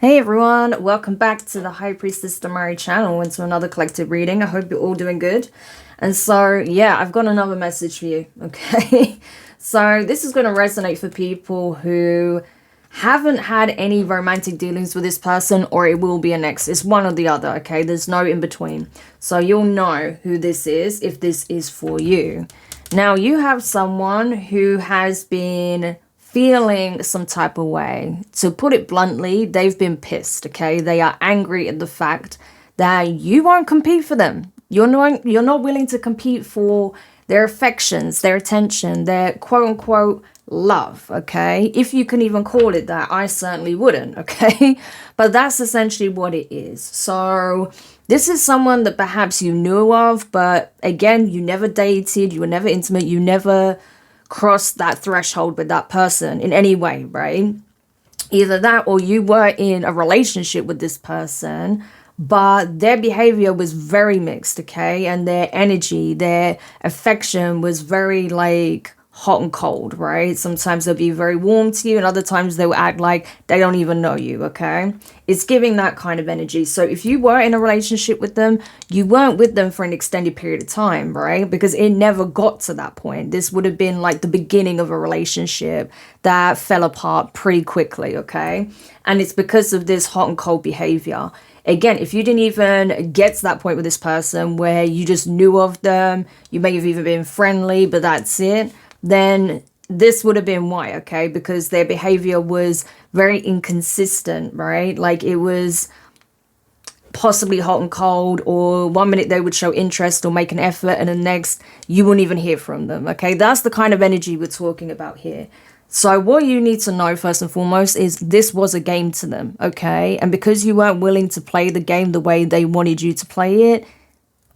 Hey everyone, welcome back to the High Priestess Demari channel and to another collective reading. I hope you're all doing good. And so, yeah, I've got another message for you, okay? So this is going to resonate for people who haven't had any romantic dealings with this person, or it will be an ex. It's one or the other, okay? There's no in between. So you'll know who this is if this is for you. Now, you have someone who has been feeling some type of way. To put it bluntly, they've been pissed, okay? They are angry at the fact that you won't compete for them. You're not willing to compete for their affections, their attention, their quote-unquote love, okay? If you can even call it that. I certainly wouldn't, okay? But that's essentially what it is. So this is someone that perhaps you knew of, but again, you never dated, you were never intimate, you never cross that threshold with that person in any way, right? Either that or you were in a relationship with this person, but their behavior was very mixed, okay? And their energy, their affection was very like hot and cold, right? Sometimes they'll be very warm to you and other times they'll act like they don't even know you, okay? It's giving that kind of energy. So if you were in a relationship with them, you weren't with them for an extended period of time, right? Because it never got to that point. This would have been like the beginning of a relationship that fell apart pretty quickly, okay? And it's because of this hot and cold behavior. Again, if you didn't even get to that point with this person where you just knew of them, you may have even been friendly, but that's it, then this would have been why, okay? Because their behavior was very inconsistent, right? Like it was possibly hot and cold, or 1 minute they would show interest or make an effort and the next you wouldn't even hear from them, okay? That's the kind of energy we're talking about here. So what you need to know first and foremost is this was a game to them, okay? And because you weren't willing to play the game the way they wanted you to play it,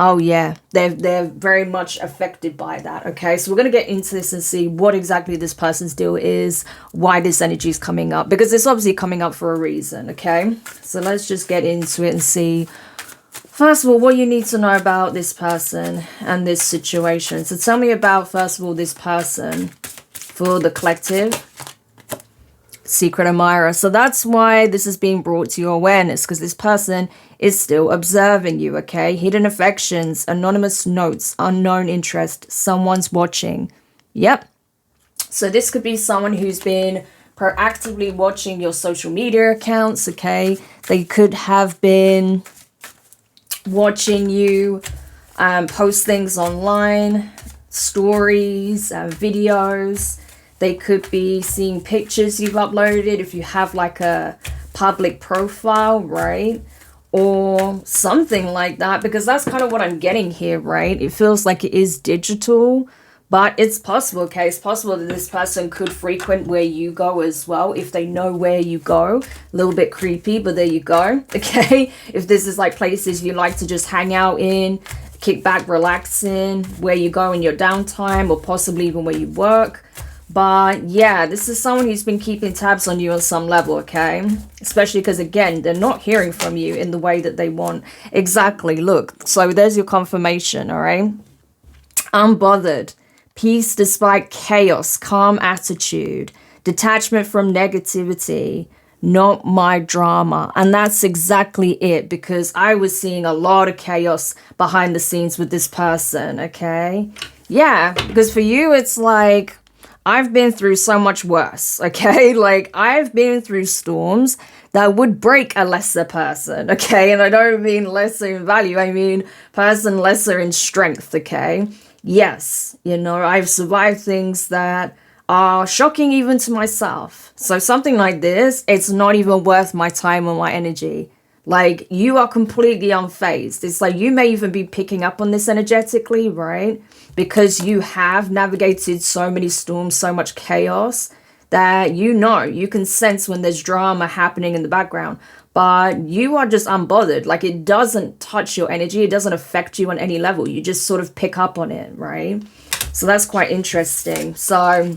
oh yeah, they're very much affected by that, okay? So we're going to get into this and see what exactly this person's deal is, why this energy is coming up, because it's obviously coming up for a reason, okay? So let's just get into it and see, first of all, what you need to know about this person and this situation. So tell me about, first of all, this person for the collective. Secret admirer. So that's why this is being brought to your awareness, because this person is still observing you, okay? Hidden affections, anonymous notes, unknown interest, someone's watching. Yep. So this could be someone who's been proactively watching your social media accounts, okay? They could have been watching you post things online, stories, videos. They could be seeing pictures you've uploaded if you have like a public profile, right? Or something like that, because that's kind of what I'm getting here, right? It feels like it is digital, but it's possible, okay? It's possible that this person could frequent where you go as well if they know where you go. A little bit creepy, but there you go, okay? If this is like places you like to just hang out in, kick back, relax in, where you go in your downtime, or possibly even where you work. But yeah, this is someone who's been keeping tabs on you on some level, okay? Especially because, again, they're not hearing from you in the way that they want. Exactly, look. So there's your confirmation, all right? Unbothered. Peace despite chaos. Calm attitude. Detachment from negativity. Not my drama. And that's exactly it, because I was seeing a lot of chaos behind the scenes with this person, okay? Yeah, because for you, it's like, I've been through so much worse, okay? Like, I've been through storms that would break a lesser person, okay? And I don't mean lesser in value, I mean person lesser in strength, okay? Yes, you know, I've survived things that are shocking even to myself. So something like this, it's not even worth my time or my energy. Like, you are completely unfazed. It's like you may even be picking up on this energetically, right? Because you have navigated so many storms, so much chaos, that you can sense when there's drama happening in the background. But you are just unbothered. Like, it doesn't touch your energy. It doesn't affect you on any level. You just sort of pick up on it, right? So that's quite interesting. So,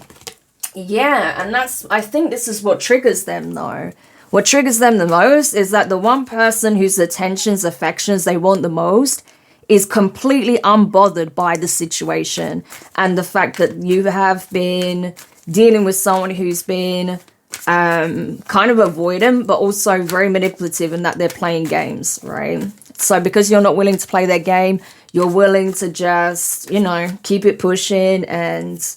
yeah, and I think this is what triggers them, though. What triggers them the most is that the one person whose attentions, affections they want the most is completely unbothered by the situation and the fact that you have been dealing with someone who's been kind of avoidant, but also very manipulative in that they're playing games, right? So because you're not willing to play their game, you're willing to just, you know, keep it pushing and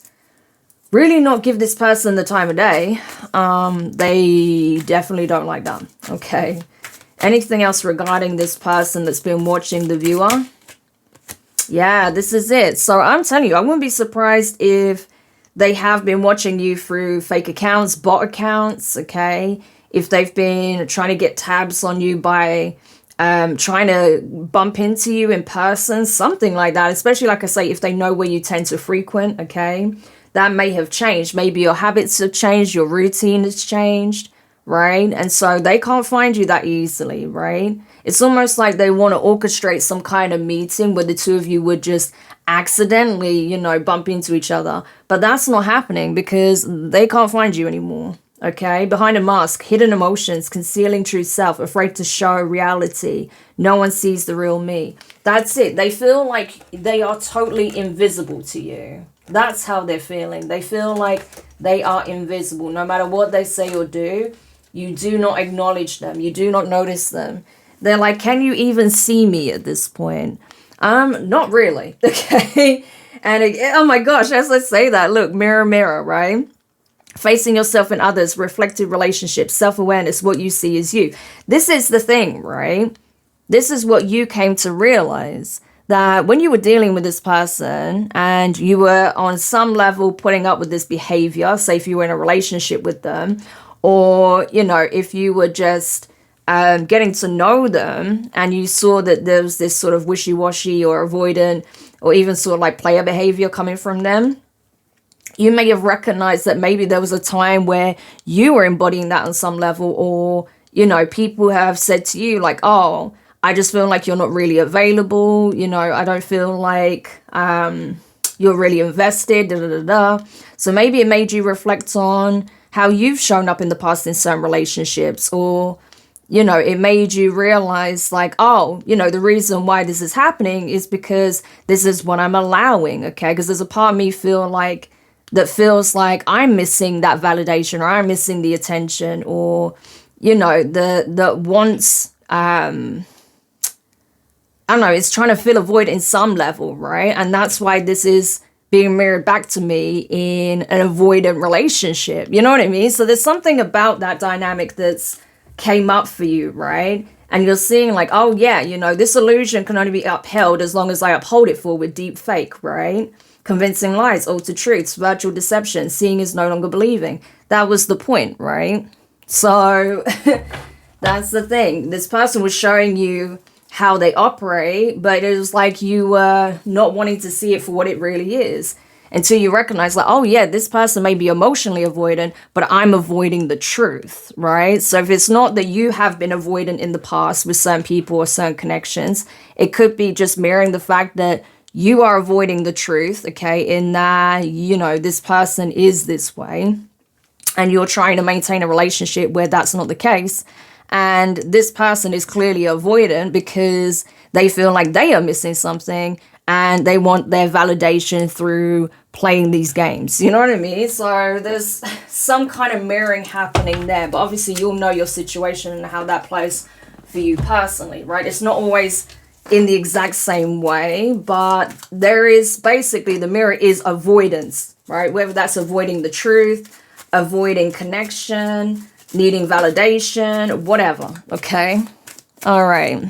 really not give this person the time of day. They definitely don't like that, okay? Anything else regarding this person that's been watching the viewer? Yeah, this is it. So I'm telling you, I wouldn't be surprised if they have been watching you through fake accounts, bot accounts, okay? If they've been trying to get tabs on you by trying to bump into you in person, something like that. Especially, like I say, if they know where you tend to frequent, okay? That may have changed. Maybe your habits have changed, your routine has changed, right? And so they can't find you that easily, right? It's almost like they want to orchestrate some kind of meeting where the two of you would just accidentally, you know, bump into each other. But that's not happening because they can't find you anymore, okay? Behind a mask, hidden emotions, concealing true self, afraid to show reality. No one sees the real me. That's it. They feel like they are totally invisible to you. That's how they're feeling. They feel like they are invisible. No matter what they say or do, you do not acknowledge them. You do not notice them. They're like, can you even see me at this point? Not really, okay? And oh my gosh, as I say that, look, mirror, mirror, right? Facing yourself and others, reflective relationships, self-awareness, what you see is you. This is the thing, right? This is what you came to realize, that when you were dealing with this person and you were on some level putting up with this behavior, say if you were in a relationship with them, or, you know, if you were just getting to know them and you saw that there was this sort of wishy-washy or avoidant or even sort of like player behavior coming from them, you may have recognized that maybe there was a time where you were embodying that on some level, or, you know, people have said to you like, oh, I just feel like you're not really available. You know, I don't feel like you're really invested. Da, da, da, da. So maybe it made you reflect on how you've shown up in the past in certain relationships, or, you know, it made you realize like, oh, you know, the reason why this is happening is because this is what I'm allowing. Okay. Because there's a part of me that feels like I'm missing that validation, or I'm missing the attention, or, you know, that wants, I don't know, it's trying to fill a void in some level, right? And that's why this is being mirrored back to me in an avoidant relationship. You know what I mean? So there's something about that dynamic that's came up for you, right? And you're seeing like, oh yeah, you know, this illusion can only be upheld as long as I uphold it for with deep fake, right? Convincing lies, altered truths, virtual deception, seeing is no longer believing. That was the point, right? So that's the thing. This person was showing you how they operate, but it was like you were not wanting to see it for what it really is, until you recognize like, oh yeah, this person may be emotionally avoidant, but I'm avoiding the truth, right? So if it's not that you have been avoidant in the past with certain people or certain connections, it could be just mirroring the fact that you are avoiding the truth, okay, in that, you know, this person is this way, and you're trying to maintain a relationship where that's not the case. And this person is clearly avoidant because they feel like they are missing something and they want their validation through playing these games. You know what I mean? So there's some kind of mirroring happening there. But obviously you'll know your situation and how that plays for you personally, right? It's not always in the exact same way, but there is basically, the mirror is avoidance, right? Whether that's avoiding the truth, avoiding connection, needing validation, whatever, okay? All right.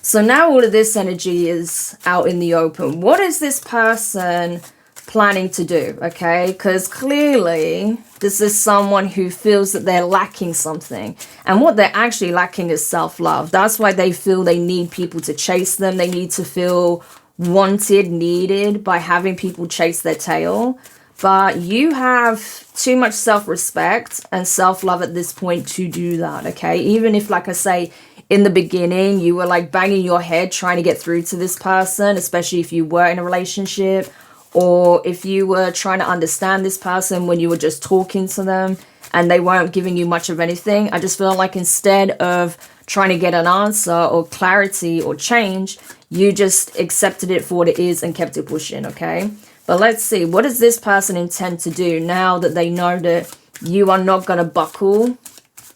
So now all of this energy is out in the open. What is this person planning to do, okay? Because clearly this is someone who feels that they're lacking something. And what they're actually lacking is self-love. That's why they feel they need people to chase them. They need to feel wanted, needed by having people chase their tail. But you have too much self-respect and self-love at this point to do that, okay? Even if, like I say, in the beginning, you were like banging your head trying to get through to this person, especially if you were in a relationship, or if you were trying to understand this person when you were just talking to them and they weren't giving you much of anything. I just feel like instead of trying to get an answer or clarity or change, you just accepted it for what it is and kept it pushing, okay? But let's see, what does this person intend to do now that they know that you are not going to buckle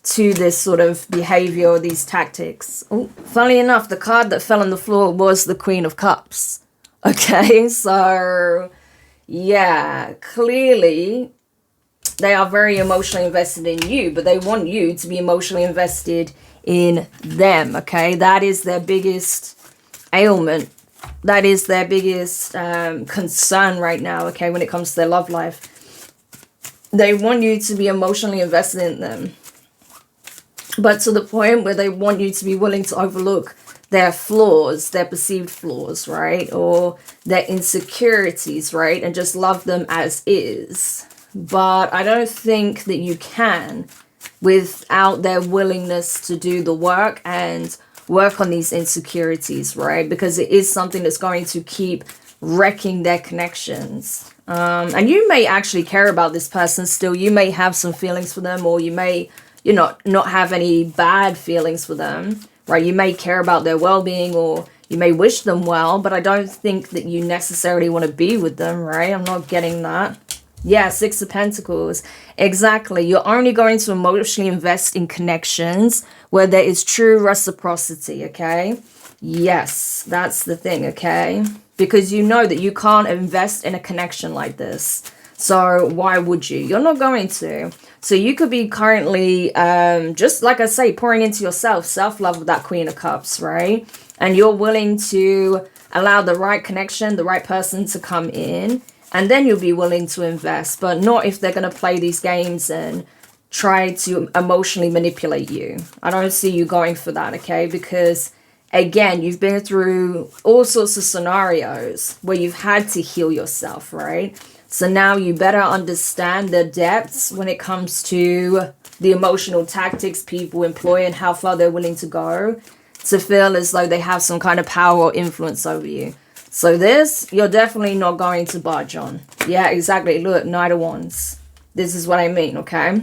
to this sort of behavior or these tactics. Oh, funnily enough, the card that fell on the floor was the Queen of Cups. Okay, so yeah, clearly they are very emotionally invested in you, but they want you to be emotionally invested in them. Okay, that is their biggest ailment. That is their biggest concern right now. Okay, when it comes to their love life, they want you to be emotionally invested in them, but to the point where they want you to be willing to overlook their flaws, their perceived flaws, right? Or their insecurities, right? And just love them as is. But I don't think that you can without their willingness to do the work and work on these insecurities, right? Because it is something that's going to keep wrecking their connections. And you may actually care about this person still. You may have some feelings for them, or you may, not have any bad feelings for them, right? You may care about their well-being, or you may wish them well, but I don't think that you necessarily want to be with them, right? I'm not getting that. Yeah, Six of Pentacles. Exactly. You're only going to emotionally invest in connections where there is true reciprocity, okay? Yes, that's the thing, okay? Because you know that you can't invest in a connection like this. So why would you? You're not going to. So you could be currently, just like I say, pouring into yourself, self-love with that Queen of Cups, right? And you're willing to allow the right connection, the right person to come in, and then you'll be willing to invest, but not if they're going to play these games and try to emotionally manipulate you. I don't see you going for that, okay? Because, again, you've been through all sorts of scenarios where you've had to heal yourself, right? So now you better understand the depths when it comes to the emotional tactics people employ and how far they're willing to go to feel as though they have some kind of power or influence over you. So this, you're definitely not going to budge on. Yeah, exactly. Look, Knight of Wands. This is what I mean, okay?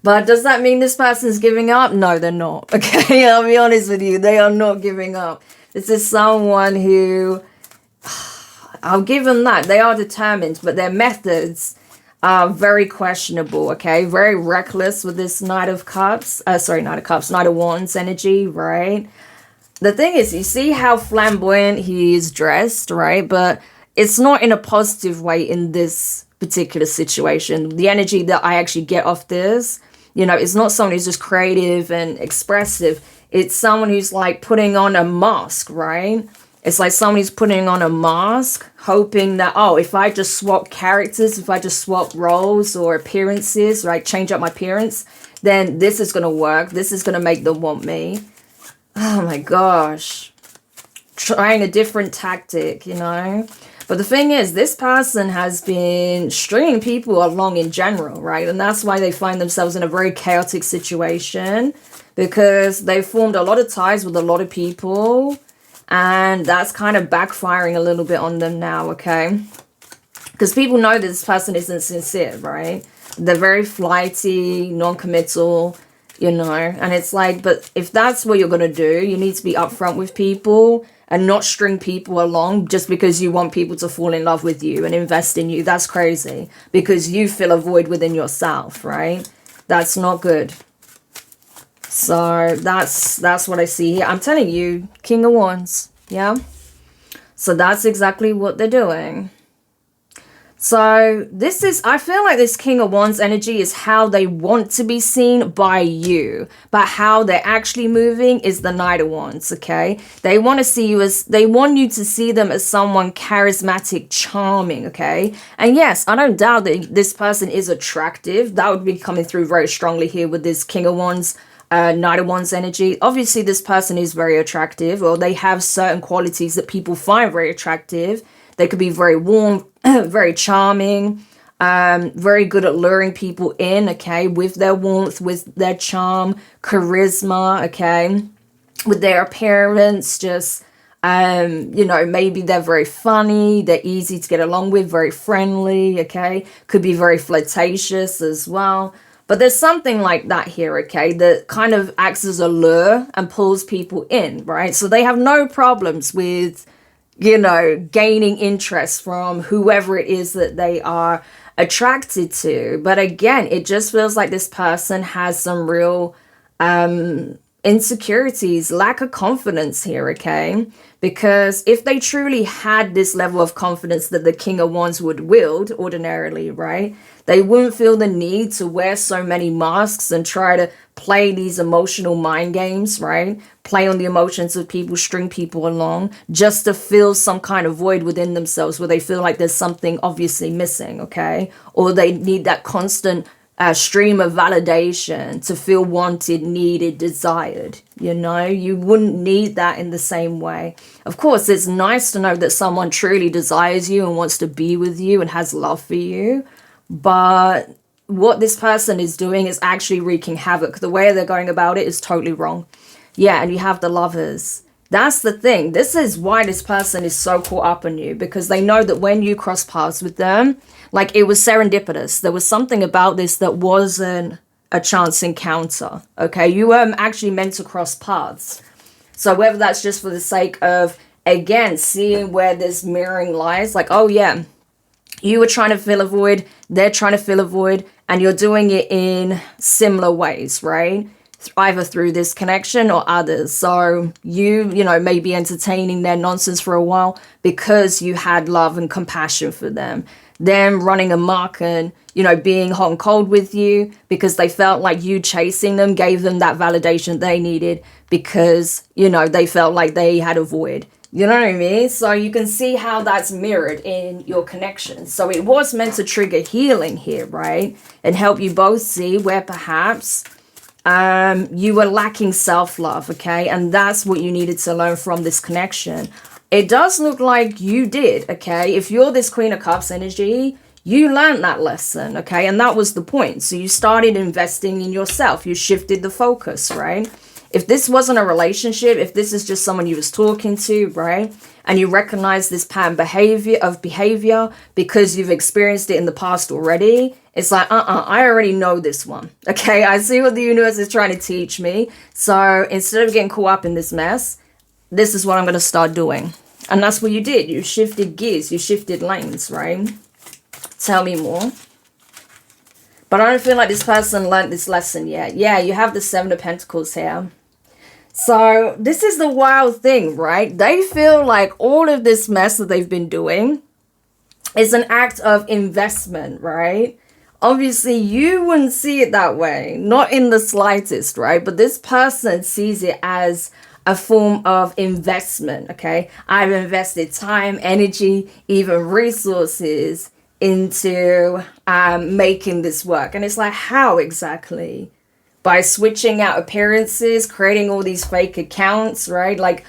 But does that mean this person's giving up? No, they're not. Okay, I'll be honest with you. They are not giving up. This is someone who, I'll give them that. They are determined, but their methods are very questionable, okay? Very reckless with this Knight of Cups. Knight of Wands energy, right? The thing is, you see how flamboyant he is dressed, right? But it's not in a positive way in this particular situation. The energy that I actually get off this, it's not someone who's just creative and expressive. It's someone who's like putting on a mask, right? It's like someone who's putting on a mask, hoping that, if I just swap characters, if I just swap roles or appearances, right, change up my appearance, then this is going to work. This is going to make them want me. Oh my gosh. Trying a different tactic, But the thing is, this person has been stringing people along in general, right? And that's why they find themselves in a very chaotic situation, because they've formed a lot of ties with a lot of people, and that's kind of backfiring a little bit on them now, okay? Because people know that this person isn't sincere, right? They're very flighty, non-committal, and it's like, but if that's what you're going to do, you need to be upfront with people and not string people along just because you want people to fall in love with you and invest in you. That's crazy, because you feel a void within yourself, right? That's not good. So that's what I see here. I'm telling you, King of Wands, yeah? So that's exactly what they're doing. So this is, I feel like this King of Wands energy is how they want to be seen by you. But how they're actually moving is the Knight of Wands, okay? They want to see you as, they want you to see them as someone charismatic, charming, okay? And yes, I don't doubt that this person is attractive. That would be coming through very strongly here with this King of Wands, Knight of Wands energy. Obviously, this person is very attractive, or they have certain qualities that people find very attractive. They could be very warm, very charming, very good at luring people in, okay, with their warmth, with their charm, charisma, okay, with their appearance, just, maybe they're very funny, they're easy to get along with, very friendly, okay, could be very flirtatious as well. But there's something like that here, okay, that kind of acts as a lure and pulls people in, right? So they have no problems with, gaining interest from whoever it is that they are attracted to. But again, it just feels like this person has some real insecurities, lack of confidence here, okay? Because if they truly had this level of confidence that the King of Wands would wield ordinarily, right, they wouldn't feel the need to wear so many masks and try to play these emotional mind games, right? Play on the emotions of people, string people along just to fill some kind of void within themselves where they feel like there's something obviously missing, okay? Or they need that constant stream of validation to feel wanted, needed, desired. You know, you wouldn't need that in the same way. Of course, it's nice to know that someone truly desires you and wants to be with you and has love for you. But what this person is doing is actually wreaking havoc. The way they're going about it is totally wrong. Yeah, and you have the Lovers. That's the thing. This is why this person is so caught up on you, because they know that when you cross paths with them, like it was serendipitous. There was something about this that wasn't a chance encounter. Okay, you were actually meant to cross paths. So whether that's just for the sake of, again, seeing where this mirroring lies, like, oh yeah, you were trying to fill a void, they're trying to fill a void, and you're doing it in similar ways, right? Either through this connection or others. So you know, maybe entertaining their nonsense for a while because you had love and compassion for them. Them running amok and, you know, being hot and cold with you because they felt like you chasing them gave them that validation they needed because, you know, they felt like they had a void. You know what I mean? So you can see how that's mirrored in your connection. So it was meant to trigger healing here, right? And help you both see where perhaps you were lacking self-love, okay? And that's what you needed to learn from this connection. It does look like you did, okay? If you're this Queen of Cups energy, you learned that lesson, okay? And that was the point. So you started investing in yourself. You shifted the focus, right? If this wasn't a relationship, if this is just someone you was talking to, right? And you recognize this pattern behavior because you've experienced it in the past already, it's like, I already know this one. Okay, I see what the universe is trying to teach me. So instead of getting caught up in this mess, this is what I'm going to start doing. And that's what you did. You shifted gears. You shifted lanes, right? Tell me more. But I don't feel like this person learned this lesson yet. Yeah, you have the Seven of Pentacles here. So this is the wild thing, right? They feel like all of this mess that they've been doing is an act of investment, right? Obviously, you wouldn't see it that way. Not in the slightest, right? But this person sees it as a form of investment, okay? I've invested time, energy, even resources into making this work. And it's like, how exactly? By switching out appearances, creating all these fake accounts, right? Like,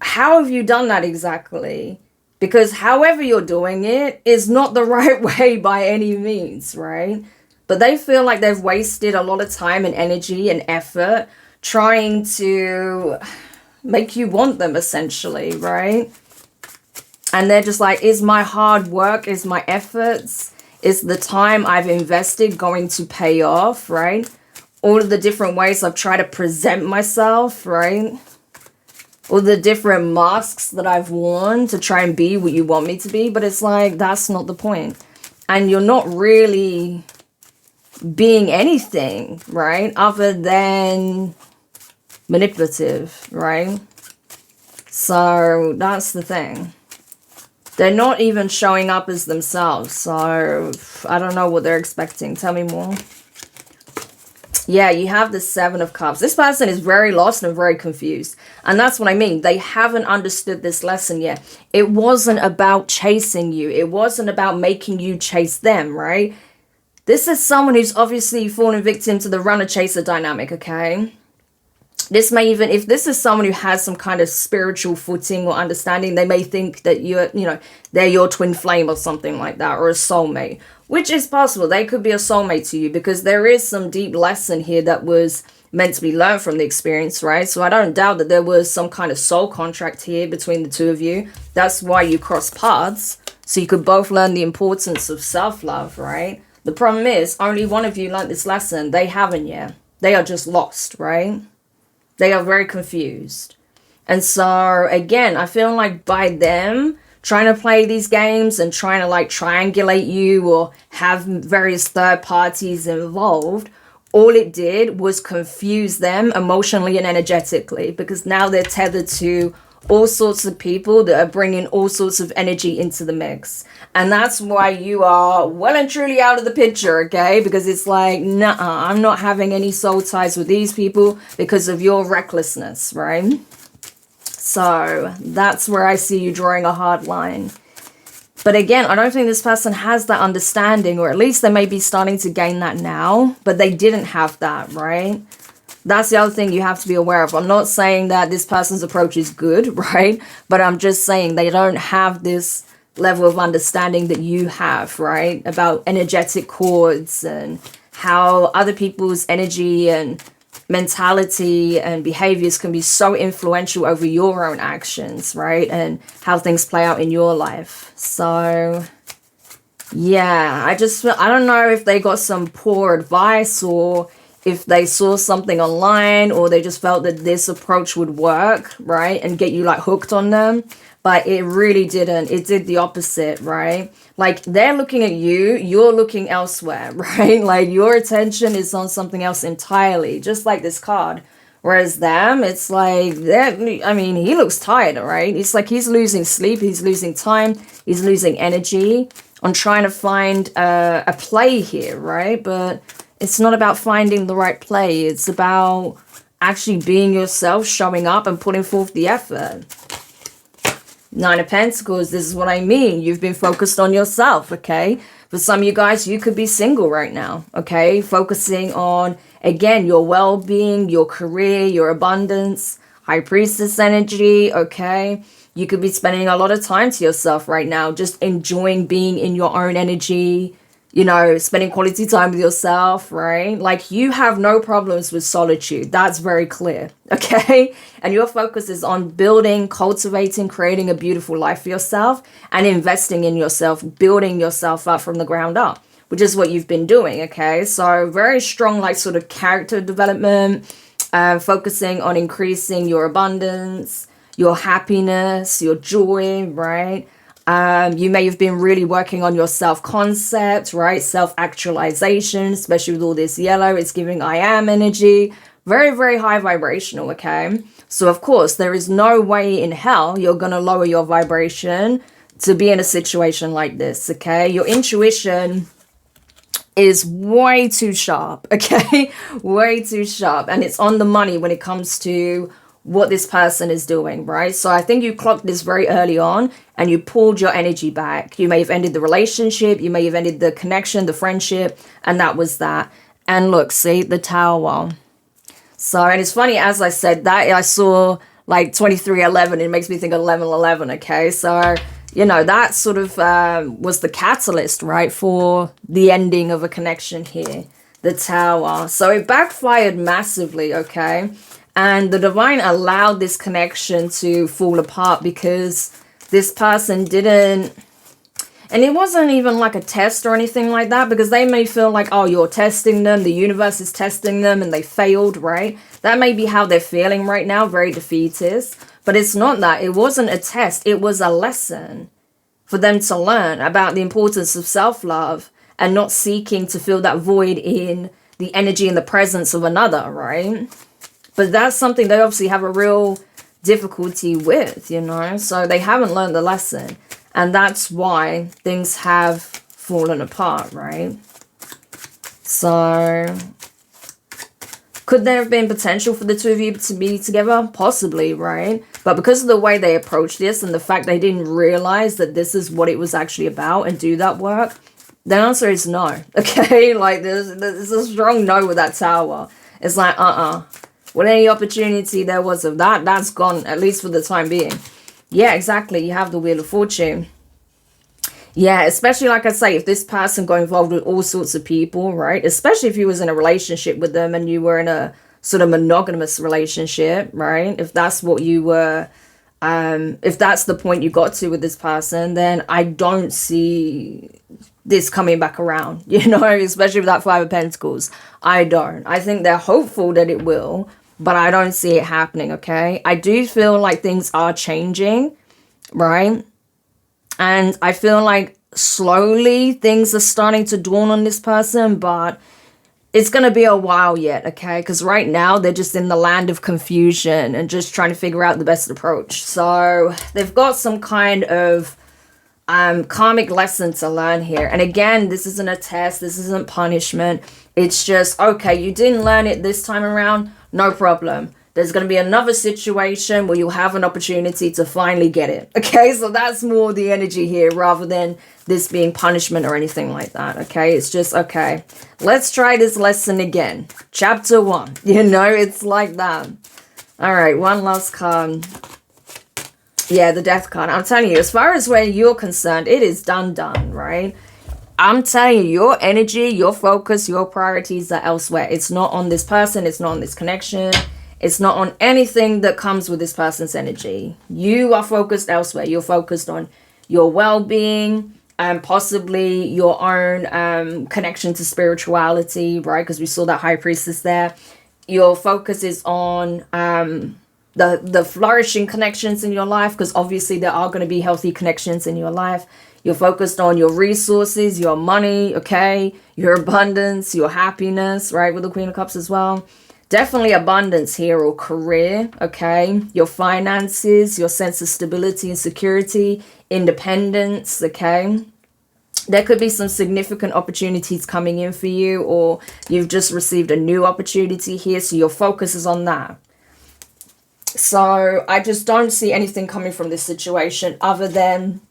how have you done that exactly? Because however you're doing it is not the right way by any means, right? But they feel like they've wasted a lot of time and energy and effort trying to make you want them, essentially, right? And they're just like, is my hard work, is my efforts, is the time I've invested going to pay off, right? All of the different ways I've tried to present myself, right? All the different masks that I've worn to try and be what you want me to be. But it's like, that's not the point. And you're not really being anything, right? Other than manipulative, right? So that's the thing. They're not even showing up as themselves. So I don't know what they're expecting. Tell me more. Yeah, you have the Seven of Cups. This person is very lost and very confused. And that's what I mean. They haven't understood this lesson yet. It wasn't about chasing you. It wasn't about making you chase them, right? This is someone who's obviously fallen victim to the runner-chaser dynamic, okay? This may even, if this is someone who has some kind of spiritual footing or understanding, they may think that they're your twin flame or something like that, or a soulmate, which is possible. They could be a soulmate to you because there is some deep lesson here that was meant to be learned from the experience, right? So I don't doubt that there was some kind of soul contract here between the two of you. That's why you cross paths, so you could both learn the importance of self-love, right? The problem is only one of you learned this lesson. They haven't yet. They are just lost, right? They are very confused. And so, again, I feel like by them trying to play these games and trying to like triangulate you or have various third parties involved, all it did was confuse them emotionally and energetically, because now they're tethered to all sorts of people that are bringing all sorts of energy into the mix. And that's why you are well and truly out of the picture, okay? Because it's like, nah, I'm not having any soul ties with these people because of your recklessness, right? So that's where I see you drawing a hard line. But again, I don't think this person has that understanding, or at least they may be starting to gain that now, but they didn't have that, right? That's the other thing you have to be aware of. I'm not saying that this person's approach is good, right? But I'm just saying they don't have this level of understanding that you have, right? About energetic cords and how other people's energy and mentality and behaviors can be so influential over your own actions, right? And how things play out in your life. So yeah, I don't know if they got some poor advice, or if they saw something online, or they just felt that this approach would work, right? And get you like hooked on them. But it really didn't. It did the opposite, right? Like they're looking at you, you're looking elsewhere, right? Like your attention is on something else entirely, just like this card. Whereas them, it's like, I mean, he looks tired, right? It's like he's losing sleep, he's losing time, he's losing energy on trying to find a play here, right? But it's not about finding the right play. It's about actually being yourself, showing up and putting forth the effort. Nine of Pentacles, this is what I mean. You've been focused on yourself, okay? For some of you guys, you could be single right now, okay? Focusing on, again, your well-being, your career, your abundance, High Priestess energy, okay? You could be spending a lot of time to yourself right now, just enjoying being in your own energy, you know, spending quality time with yourself, right? Like you have no problems with solitude. That's very clear, okay? And your focus is on building, cultivating, creating a beautiful life for yourself and investing in yourself, building yourself up from the ground up, which is what you've been doing, okay? So very strong, like sort of character development, focusing on increasing your abundance, your happiness, your joy, right? You may have been really working on your self-concept, right? Self-actualization, especially with all this yellow. It's giving I am energy. Very, very high vibrational, okay? So, of course, there is no way in hell you're going to lower your vibration to be in a situation like this, okay? Your intuition is way too sharp, okay? Way too sharp. And it's on the money when it comes to what this person is doing, right? So I think you clocked this very early on and you pulled your energy back. You may have ended the relationship, you may have ended the connection, the friendship, and that was that. And look, see, the Tower. So, and it's funny, as I said that, I saw like 2311, it makes me think of 1111, okay? So, you know, that sort of was the catalyst, right, for the ending of a connection here, the Tower. So it backfired massively, okay? And the divine allowed this connection to fall apart because this person didn't, and it wasn't even like a test or anything like that, because they may feel like, oh, you're testing them, the universe is testing them and they failed, right? That may be how they're feeling right now, very defeatist. But it's not that. It wasn't a test. It was a lesson for them to learn about the importance of self-love and not seeking to fill that void in the energy and the presence of another, right? But that's something they obviously have a real difficulty with, you know? So they haven't learned the lesson. And that's why things have fallen apart, right? So could there have been potential for the two of you to be together? Possibly, right? But because of the way they approached this and the fact they didn't realize that this is what it was actually about and do that work, the answer is no, okay? Like there's a strong no with that Tower. It's like, With any opportunity there was of that, that's gone, at least for the time being. Yeah, exactly. You have the Wheel of Fortune. Yeah, especially like I say, if this person got involved with all sorts of people, right? Especially if you was in a relationship with them and you were in a sort of monogamous relationship, right? If that's what you were, if that's the point you got to with this person, then I don't see this coming back around, you know, especially with that Five of Pentacles. I don't. I think they're hopeful that it will, but I don't see it happening, okay? I do feel like things are changing, right? And I feel like slowly things are starting to dawn on this person, but it's going to be a while yet, okay? Because right now they're just in the land of confusion and just trying to figure out the best approach. So they've got some kind of karmic lesson to learn here. And again, this isn't a test. This isn't punishment. It's just, okay, you didn't learn it this time around. No problem. There's going to be another situation where you'll have an opportunity to finally get it. Okay, so that's more the energy here rather than this being punishment or anything like that. Okay, it's just, okay, let's try this lesson again. Chapter 1, you know, it's like that. All right, one last card. Yeah, the Death card. I'm telling you, as far as where you're concerned, it is done, right? I'm telling you, your energy, your focus, your priorities are elsewhere. It's not on this person. It's not on this connection. It's not on anything that comes with this person's energy. You are focused elsewhere. You're focused on your well-being and possibly your own connection to spirituality, right? Because we saw that High Priestess there. Your focus is on the flourishing connections in your life, because obviously there are going to be healthy connections in your life. You're focused on your resources, your money, okay? Your abundance, your happiness, right? With the Queen of Cups as well. Definitely abundance here, or career, okay? Your finances, your sense of stability and security, independence, okay? There could be some significant opportunities coming in for you, or you've just received a new opportunity here, so your focus is on that. So I just don't see anything coming from this situation other than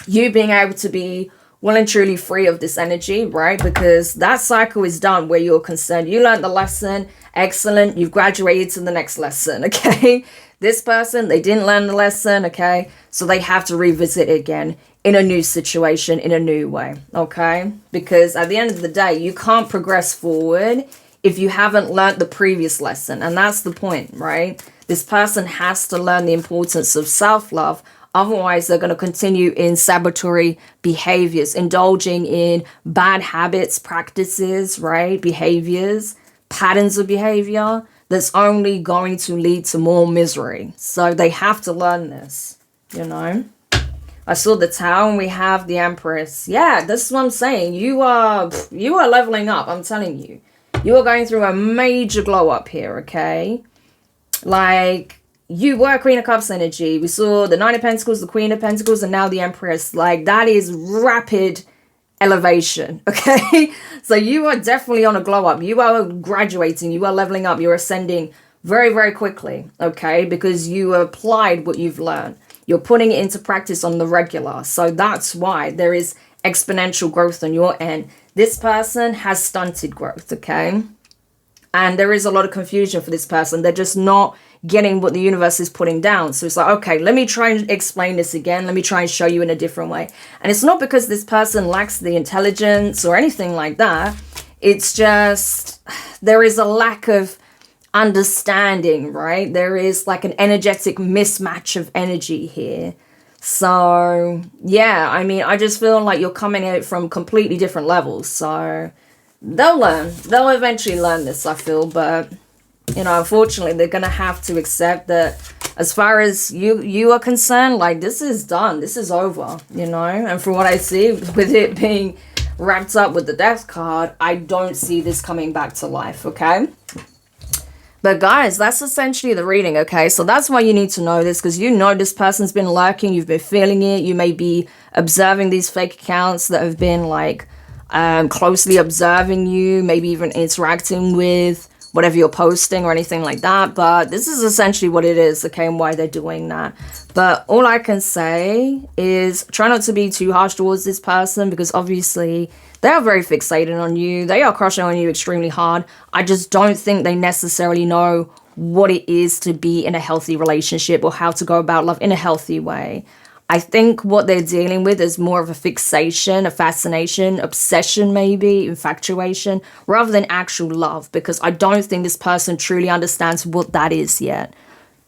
you being able to be well and truly free of this energy, right? Because that cycle is done where you're concerned. You learned the lesson. Excellent. You've graduated to the next lesson, okay? This person, they didn't learn the lesson, okay? So they have to revisit it again in a new situation, in a new way, okay? Because at the end of the day, you can't progress forward if you haven't learned the previous lesson. And that's the point, right? This person has to learn the importance of self-love. Otherwise, they're going to continue in sabotory behaviors, indulging in bad habits, practices, right? Behaviors, patterns of behavior that's only going to lead to more misery. So they have to learn this, you know? I saw the Tower and we have the Empress. Yeah, this is what I'm saying. You are leveling up, I'm telling you. You are going through a major glow up here, okay? Like, you were Queen of Cups energy. We saw the Nine of Pentacles, the Queen of Pentacles, and now the Empress. Like, that is rapid elevation, okay? So you are definitely on a glow up. You are graduating. You are leveling up. You're ascending very, very quickly, okay? Because you applied what you've learned. You're putting it into practice on the regular. So that's why there is exponential growth on your end. This person has stunted growth, okay? And there is a lot of confusion for this person. They're just not getting what the universe is putting down. So it's like, okay, let me try and explain this again. Let me try and show you in a different way. And it's not because this person lacks the intelligence or anything like that. It's just there is a lack of understanding, right? There is like an energetic mismatch of energy here. So, yeah, I mean, I just feel like you're coming at it from completely different levels. So they'll learn. They'll eventually learn this, I feel. But, you know, unfortunately, they're going to have to accept that as far as you are concerned, like, this is done. This is over, you know. And from what I see, with it being wrapped up with the Death card, I don't see this coming back to life, okay? But guys, that's essentially the reading, okay? So that's why you need to know this, because you know this person's been lurking. You've been feeling it. You may be observing these fake accounts that have been, like, closely observing you, maybe even interacting with whatever you're posting or anything like that. But this is essentially what it is, okay, and why they're doing that. But all I can say is try not to be too harsh towards this person, because obviously they are very fixated on you. They are crushing on you extremely hard. I just don't think they necessarily know what it is to be in a healthy relationship or how to go about love in a healthy way. I think what they're dealing with is more of a fixation, a fascination, obsession maybe, infatuation, rather than actual love, because I don't think this person truly understands what that is yet.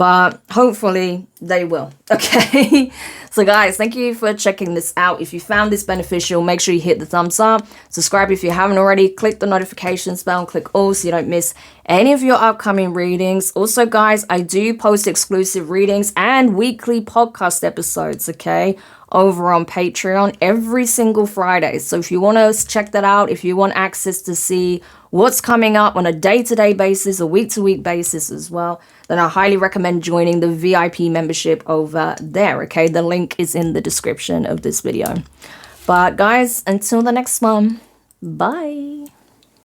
but hopefully they will. Okay. So guys, thank you for checking this out. If you found this beneficial, make sure you hit the thumbs up, subscribe if you haven't already, click the notifications bell and click all so you don't miss any of your upcoming readings. Also guys, I do post exclusive readings and weekly podcast episodes, okay, over on Patreon every single Friday. So if you want to check that out, if you want access to see what's coming up on a day-to-day basis, a week-to-week basis as well, then I highly recommend joining the VIP membership over there, okay? The link is in the description of this video. But guys, until the next one, bye.